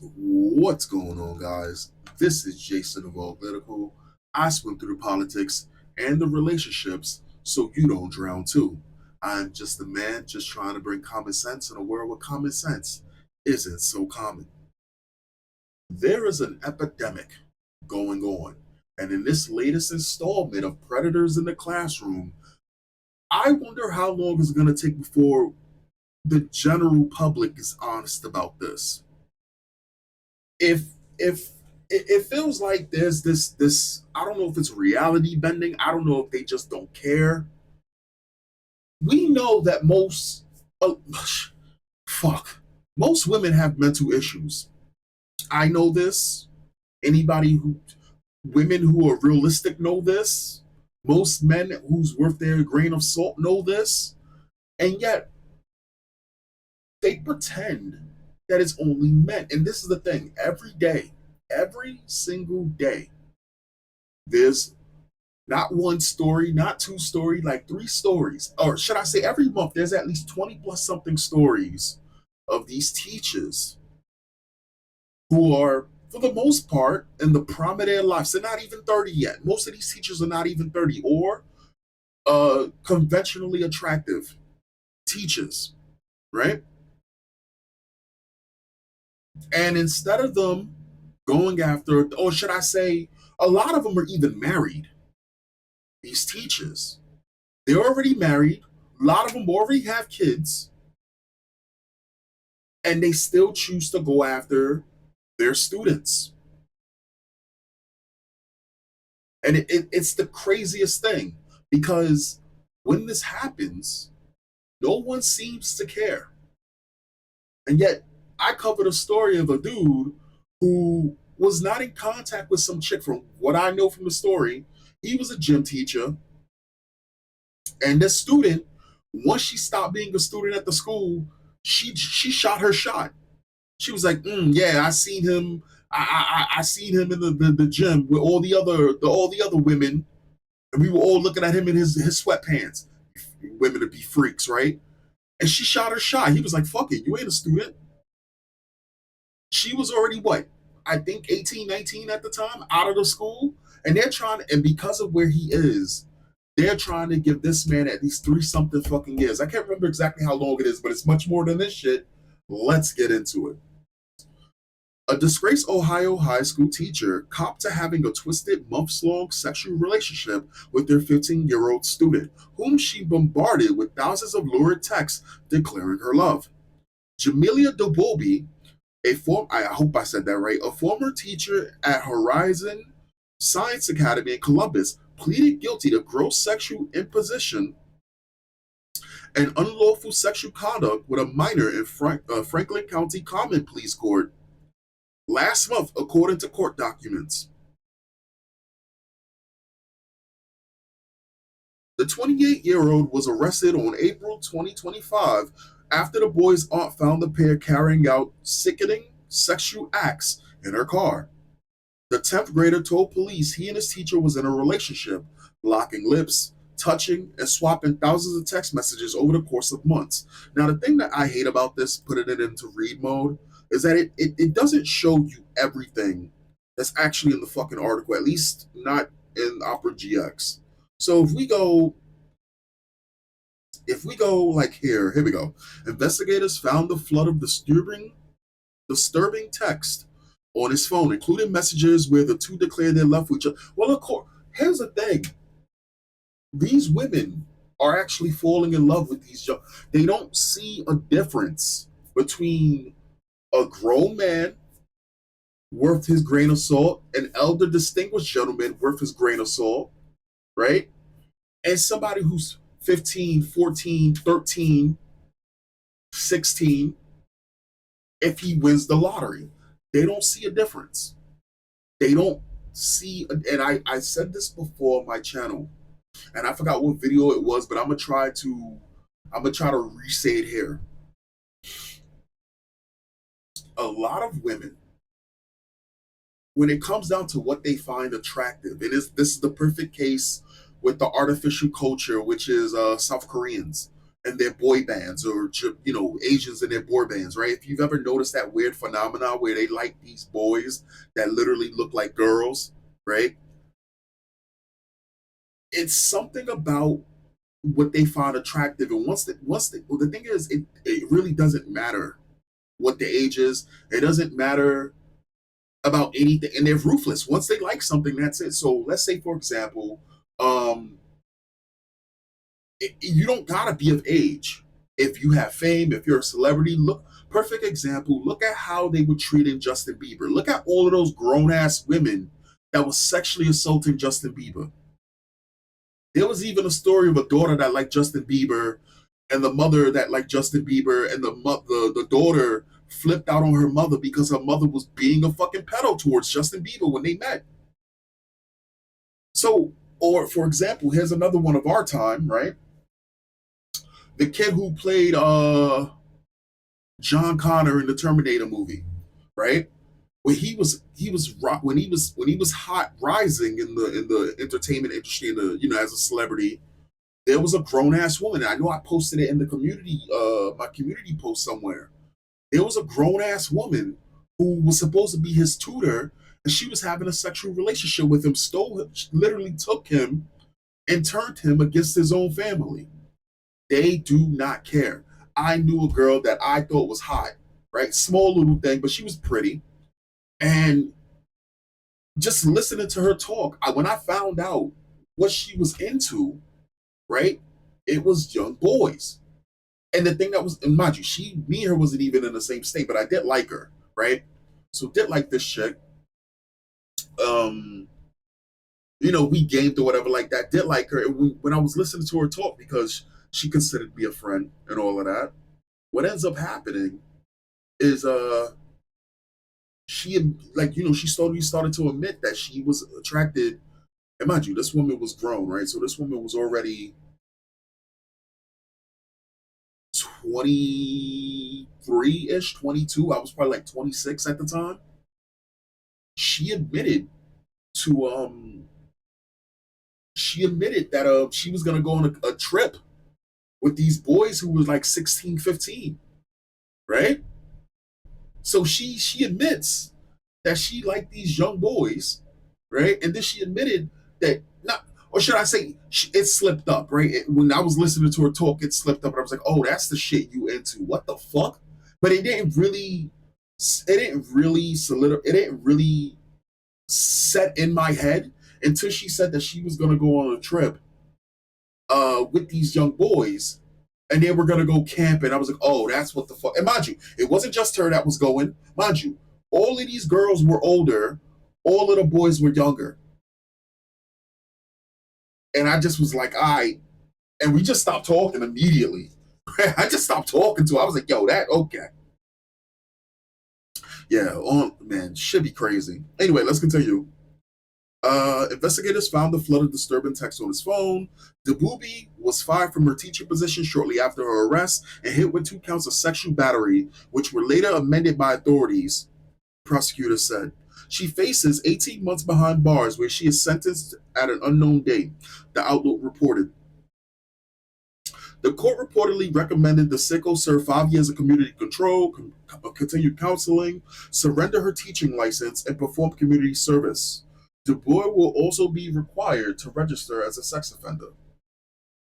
What's going on, guys? This is Jason of Auglitical. I swim through the politics and the relationships so you don't drown too. I'm just a man just trying to bring common sense in a world where common sense isn't so common. There is an epidemic going on, and in this latest installment of Predators in the Classroom, I wonder how long it's going to take before the general public is honest about this. If it feels like there's this I don't know if it's reality bending. I don't know if they just don't care. We know that oh, fuck most women have mental issues. I know this. Anybody who Women who are realistic know this. Most men who's worth their grain of salt know this. And yet they pretend that it's only men. And this is the thing, every day, every single day, there's not one story, not two stories, like three stories. Or should I say, every month, there's at least 20 plus something stories of these teachers who are, for the most part, in the prime of their lives. They're not even 30 yet. Most of these teachers are not even 30 or conventionally attractive teachers, right? And instead of them going after, or should I say, a lot of them are even married, these teachers. They're already married. A lot of them already have kids, and they still choose to go after their students. And it's the craziest thing because when this happens, no one seems to care. And yet, I covered a story of a dude who was not in contact with some chick. From what I know from the story, he was a gym teacher. And this student, once she stopped being a student at the school, she shot her shot. She was like, "Yeah, I seen him. I seen him in the gym with all the other women, and we were all looking at him in his sweatpants. Women to be freaks, right?" And she shot her shot. He was like, "Fuck it, you ain't a student." She was already what? I think 18, 19 at the time, out of the school. And they're trying to, and because of where he is, they're trying to give this man at least 3 something fucking years. I can't remember exactly how long it is, but it's much more than this shit. Let's get into it. A disgraced Ohio high school teacher copped to having a twisted months long sexual relationship with their 15-year-old student, whom she bombarded with thousands of lurid texts declaring her love. Jamelah Daboubi, I hope I said that right, a former teacher at Horizon Science Academy in Columbus, pleaded guilty to gross sexual imposition and unlawful sexual conduct with a minor in Franklin County Common Pleas Court last month, according to court documents. The 28-year-old was arrested on April 2025 after the boy's aunt found the pair carrying out sickening sexual acts in her car. The 10th grader told police he and his teacher was in a relationship, locking lips, touching, and swapping thousands of text messages over the course of months. Now, the thing that I hate about this, putting it into read mode, is that it doesn't show you everything that's actually in the fucking article, at least not in Opera GX. So if we go like here we go. Investigators found the flood of disturbing text on his phone, including messages where the two declared their love for each other. Well, of course, here's the thing: these women are actually falling in love with these young. They don't see a difference between a grown man worth his grain of salt, an elder distinguished gentleman worth his grain of salt, right? And somebody who's 15, 14, 13, 16, if he wins the lottery. They don't see a difference. They don't see, and I said this before on my channel, and I forgot what video it was, but I'm gonna try to re-say it here. A lot of women, when it comes down to what they find attractive, this is the perfect case with the artificial culture, which is South Koreans and their boy bands, or Asians and their boy bands, right? If you've ever noticed that weird phenomenon where they like these boys that literally look like girls, right? It's something about what they find attractive, and well, the thing is, it really doesn't matter what the age is. It doesn't matter about anything, and they're ruthless. Once they like something, that's it. So let's say, for example, um, you don't gotta be of age if you have fame, if you're a celebrity. Look, perfect example. Look at how they were treating Justin Bieber. Look at all of those grown ass women that was sexually assaulting Justin Bieber. There was even a story of a daughter that liked Justin Bieber, and the mother that liked Justin Bieber, and the daughter flipped out on her mother because her mother was being a fucking pedo towards Justin Bieber when they met. So, or for example, here's another one of our time, right? The kid who played John Connor in the Terminator movie, right? When he was hot rising in the entertainment industry, in the as a celebrity, there was a grown ass woman. And I know I posted it in the community, my community post somewhere. There was a grown ass woman who was supposed to be his tutor, and she was having a sexual relationship with him. Stole him, literally took him and turned him against his own family. They do not care. I knew a girl that I thought was hot, right? Small little thing, but she was pretty. And just listening to her talk, when I found out what she was into, right? It was young boys. And the thing that was, and mind you, me and her wasn't even in the same state, but I did like her, right? So did like this chick. Um, we gamed or whatever like that. Did like her. And when I was listening to her talk, because she considered me a friend and all of that, what ends up happening is she she started to admit that she was attracted. And mind you, this woman was grown, right? So this woman was already 23-ish, 22. I was probably like 26 at the time. She admitted to she admitted that she was gonna go on a trip with these boys who was like 16, 15, right? So she admits that she liked these young boys, right? And then she admitted that not, or should I say, it slipped up, right? When I was listening to her talk, it slipped up, and I was like, "Oh, that's the shit you into? What the fuck?" But it didn't really set in my head until she said that she was gonna go on a trip with these young boys, and they were gonna go camping. I was like, "Oh, that's what the fuck." And mind you, it wasn't just her that was going. Mind you, all of these girls were older, all of the boys were younger. And I just was like, "All right." And we just stopped talking immediately. I just stopped talking to her. I was like, "Yo, that okay." Yeah, man, should be crazy. Anyway, let's continue. Investigators found the flood of disturbing texts on his phone. Daboubi was fired from her teaching position shortly after her arrest and hit with 2 counts of sexual battery, which were later amended by authorities, prosecutors said. She faces 18 months behind bars where she is sentenced at an unknown date, the outlet reported. The court reportedly recommended the sicko serve 5 years of community control, continue counseling, surrender her teaching license, and perform community service. Du Bois will also be required to register as a sex offender.